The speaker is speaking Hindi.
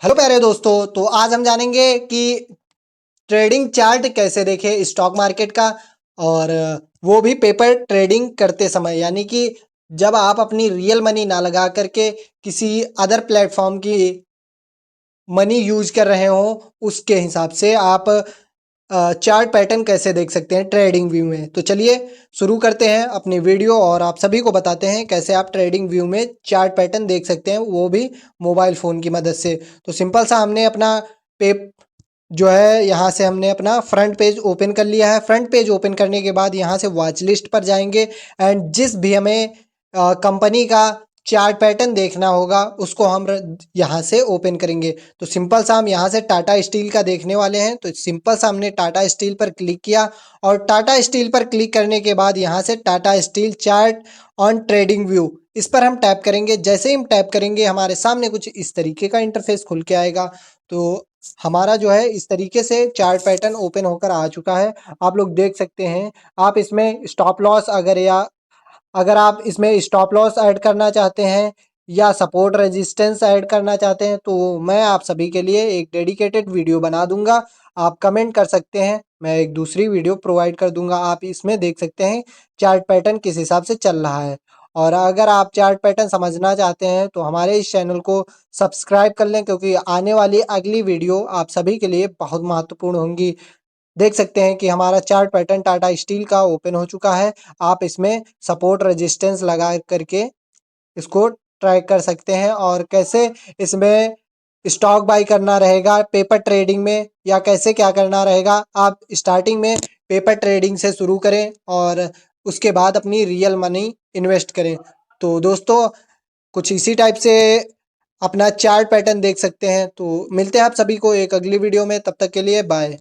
हेलो प्यारे दोस्तों। तो आज हम जानेंगे कि ट्रेडिंग चार्ट कैसे देखें स्टॉक मार्केट का। और वो भी पेपर ट्रेडिंग करते समय, यानी कि जब आप अपनी रियल मनी ना लगा करके किसी अदर प्लेटफॉर्म की मनी यूज कर रहे हो, उसके हिसाब से आप चार्ट पैटर्न कैसे देख सकते हैं ट्रेडिंग व्यू में। तो चलिए शुरू करते हैं अपनी वीडियो और आप सभी को बताते हैं कैसे आप ट्रेडिंग व्यू में चार्ट पैटर्न देख सकते हैं, वो भी मोबाइल फ़ोन की मदद से। तो सिंपल सा हमने अपना पे जो है यहाँ से हमने अपना फ्रंट पेज ओपन कर लिया है। फ्रंट पेज ओपन करने के बाद यहाँ से वॉच लिस्ट पर जाएंगे एंड जिस भी हमें कंपनी का चार्ट पैटर्न देखना होगा उसको हम यहाँ से ओपन करेंगे। तो सिंपल सा हम यहाँ से टाटा स्टील का देखने वाले हैं, तो सिंपल सा हमने टाटा स्टील पर क्लिक किया और टाटा स्टील पर क्लिक करने के बाद यहाँ से Tata steel chart on trading view, इस पर हम टैप करेंगे। जैसे ही हम टैप करेंगे हमारे सामने कुछ इस तरीके का इंटरफेस खुल के आएगा। तो हमारा जो है इस तरीके से चार्ट पैटर्न ओपन होकर आ चुका है। आप लोग देख सकते हैं। आप इसमें स्टॉप लॉस अगर आप इसमें स्टॉप लॉस ऐड करना चाहते हैं या सपोर्ट रेजिस्टेंस ऐड करना चाहते हैं, तो मैं आप सभी के लिए एक डेडिकेटेड वीडियो बना दूंगा। आप कमेंट कर सकते हैं, मैं एक दूसरी वीडियो प्रोवाइड कर दूंगा। आप इसमें देख सकते हैं चार्ट पैटर्न किस हिसाब से चल रहा है। और अगर आप चार्ट पैटर्न समझना चाहते हैं तो हमारे इस चैनल को सब्सक्राइब कर लें, क्योंकि आने वाली अगली वीडियो आप सभी के लिए बहुत महत्वपूर्ण होंगी। देख सकते हैं कि हमारा चार्ट पैटर्न टाटा स्टील का ओपन हो चुका है। आप इसमें सपोर्ट रेजिस्टेंस लगा करके इसको ट्रैक कर सकते हैं और कैसे इसमें स्टॉक बाई करना रहेगा पेपर ट्रेडिंग में, या कैसे क्या करना रहेगा। आप स्टार्टिंग में पेपर ट्रेडिंग से शुरू करें और उसके बाद अपनी रियल मनी इन्वेस्ट करें। तो दोस्तों, कुछ इसी टाइप से अपना चार्ट पैटर्न देख सकते हैं। तो मिलते हैं आप सभी को एक अगली वीडियो में, तब तक के लिए बाय।